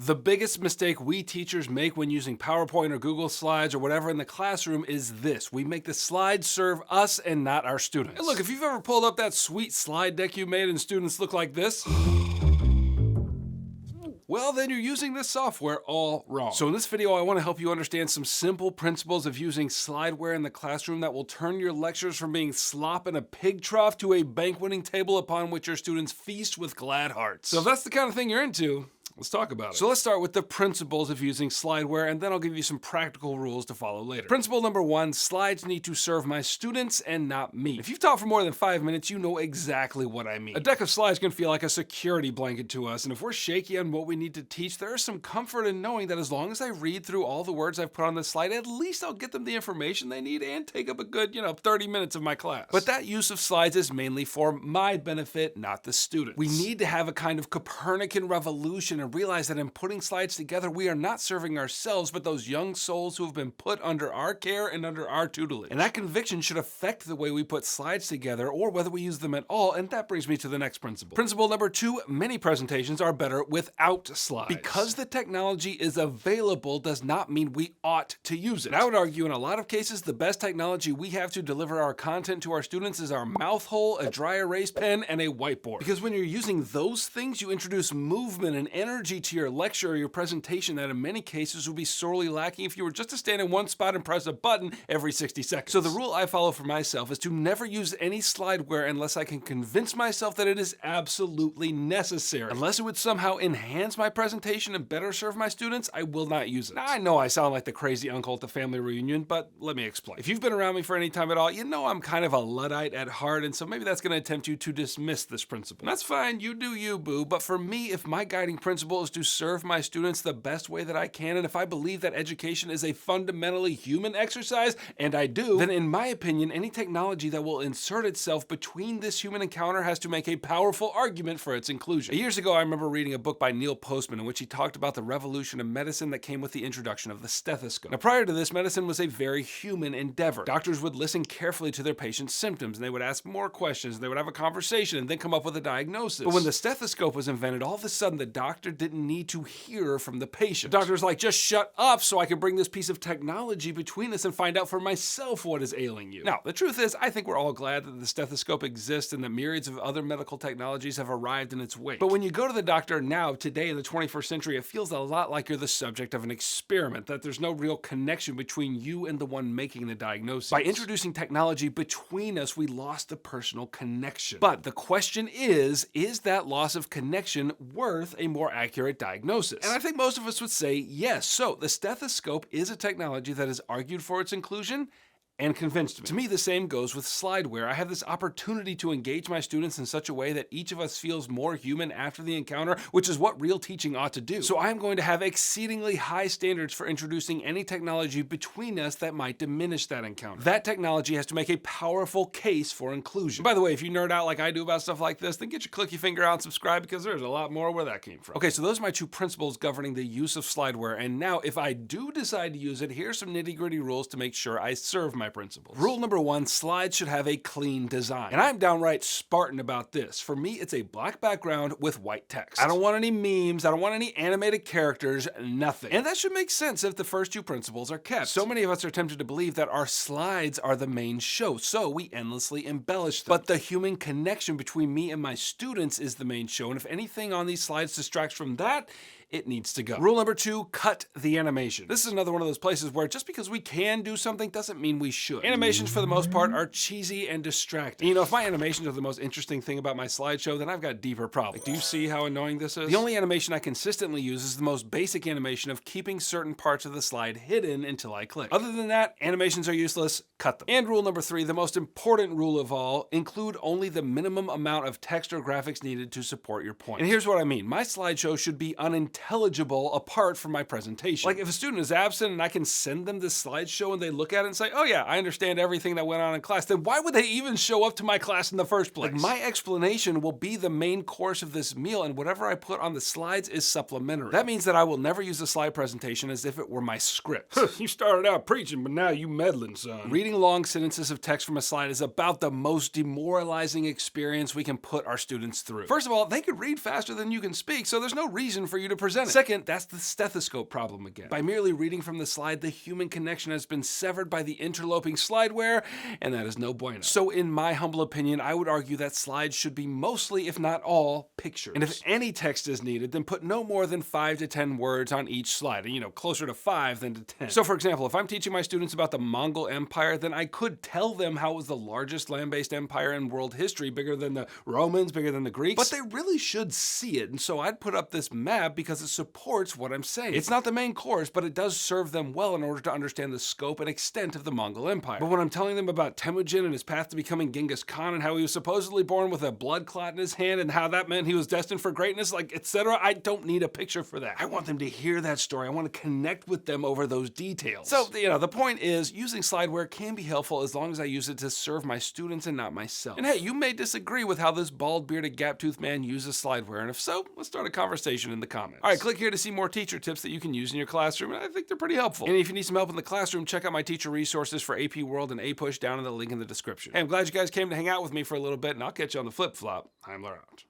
The biggest mistake we teachers make when using PowerPoint or Google Slides or whatever in the classroom is this. We make the slides serve us and not our students. And look, if you've ever pulled up that sweet slide deck you made and students look like this, well, then you're using this software all wrong. So in this video, I want to help you understand some simple principles of using slideware in the classroom that will turn your lectures from being slop in a pig trough to a banqueting table upon which your students feast with glad hearts. So if that's the kind of thing you're into, let's talk about it. So let's start with the principles of using slideware, and then I'll give you some practical rules to follow later. Principle number 1, slides need to serve my students and not me. If you've taught for more than 5 minutes, you know exactly what I mean. A deck of slides can feel like a security blanket to us, and if we're shaky on what we need to teach, there is some comfort in knowing that as long as I read through all the words I've put on this slide, at least I'll get them the information they need and take up a good, 30 minutes of my class. But that use of slides is mainly for my benefit, not the students. We need to have a kind of Copernican revolution and realize that in putting slides together, we are not serving ourselves, but those young souls who have been put under our care and under our tutelage. And that conviction should affect the way we put slides together or whether we use them at all, and that brings me to the next principle. Principle number 2, many presentations are better without slides. Because the technology is available does not mean we ought to use it. And I would argue in a lot of cases, the best technology we have to deliver our content to our students is our mouth hole, a dry erase pen, and a whiteboard. Because when you're using those things, you introduce movement and energy to your lecture or your presentation that in many cases would be sorely lacking if you were just to stand in one spot and press a button every 60 seconds. So the rule I follow for myself is to never use any slideware unless I can convince myself that it is absolutely necessary. Unless it would somehow enhance my presentation and better serve my students, I will not use it. Now, I know I sound like the crazy uncle at the family reunion, but let me explain. If you've been around me for any time at all, you know I'm kind of a Luddite at heart, and so maybe that's going to tempt you to dismiss this principle. And that's fine, you do you, boo, but for me, if my guiding principle is to serve my students the best way that I can, and if I believe that education is a fundamentally human exercise, and I do, then in my opinion, any technology that will insert itself between this human encounter has to make a powerful argument for its inclusion. Years ago, I remember reading a book by Neil Postman in which he talked about the revolution of medicine that came with the introduction of the stethoscope. Now, prior to this, medicine was a very human endeavor. Doctors would listen carefully to their patients' symptoms, and they would ask more questions, and they would have a conversation, and then come up with a diagnosis. But when the stethoscope was invented, all of a sudden, the doctor didn't need to hear from the patient. The doctor's like, just shut up so I can bring this piece of technology between us and find out for myself what is ailing you. Now, the truth is, I think we're all glad that the stethoscope exists and that myriads of other medical technologies have arrived in its wake. But when you go to the doctor now, today in the 21st century, it feels a lot like you're the subject of an experiment, that there's no real connection between you and the one making the diagnosis. By introducing technology between us, we lost the personal connection. But the question is that loss of connection worth a more accurate diagnosis? And I think most of us would say yes. So the stethoscope is a technology that has argued for its inclusion and convinced me. To me, the same goes with slideware. I have this opportunity to engage my students in such a way that each of us feels more human after the encounter, which is what real teaching ought to do. So I'm going to have exceedingly high standards for introducing any technology between us that might diminish that encounter. That technology has to make a powerful case for inclusion. By the way, if you nerd out like I do about stuff like this, then get your clicky finger out and subscribe, because there's a lot more where that came from. Okay, so those are my 2 principles governing the use of slideware. And now, if I do decide to use it, here's some nitty-gritty rules to make sure I serve my principles. Rule number 1, slides should have a clean design. And I'm downright Spartan about this. For me, it's a black background with white text. I don't want any memes, I don't want any animated characters, nothing. And that should make sense if the first 2 principles are kept. So many of us are tempted to believe that our slides are the main show, so we endlessly embellish them. But the human connection between me and my students is the main show, and if anything on these slides distracts from that, it needs to go. Rule number 2, cut the animation. This is another one of those places where just because we can do something doesn't mean we should. Animations, for the most part, are cheesy and distracting. And if my animations are the most interesting thing about my slideshow, then I've got deeper problems. Do you see how annoying this is? The only animation I consistently use is the most basic animation of keeping certain parts of the slide hidden until I click. Other than that, animations are useless, cut them. And rule number 3, the most important rule of all, include only the minimum amount of text or graphics needed to support your point. And here's what I mean. My slideshow should be unintelligible apart from my presentation. Like if a student is absent and I can send them this slideshow and they look at it and say, oh yeah, I understand everything that went on in class, then why would they even show up to my class in the first place? Like my explanation will be the main course of this meal, and whatever I put on the slides is supplementary. That means that I will never use a slide presentation as if it were my script. You started out preaching, but now you meddling, son. Reading long sentences of text from a slide is about the most demoralizing experience we can put our students through. First of all, they could read faster than you can speak, so there's no reason for you to present presented. Second, that's the stethoscope problem again. By merely reading from the slide, the human connection has been severed by the interloping slideware, and that is no bueno. So in my humble opinion, I would argue that slides should be mostly, if not all, pictures. And if any text is needed, then put no more than 5 to 10 words on each slide, and closer to 5 than to 10. So for example, if I'm teaching my students about the Mongol Empire, then I could tell them how it was the largest land-based empire in world history, bigger than the Romans, bigger than the Greeks, but they really should see it, and so I'd put up this map because it supports what I'm saying. It's not the main course, but it does serve them well in order to understand the scope and extent of the Mongol Empire. But when I'm telling them about Temujin and his path to becoming Genghis Khan and how he was supposedly born with a blood clot in his hand and how that meant he was destined for greatness, etc., I don't need a picture for that. I want them to hear that story. I want to connect with them over those details. So, the point is, using slideware can be helpful as long as I use it to serve my students and not myself. And hey, you may disagree with how this bald-bearded, gap-toothed man uses slideware, and if so, let's start a conversation in the comments. All right, click here to see more teacher tips that you can use in your classroom, and I think they're pretty helpful. And if you need some help in the classroom, check out my teacher resources for AP World and APUSH down in the link in the description. Hey, I'm glad you guys came to hang out with me for a little bit, and I'll catch you on the flip-flop. Heimler out.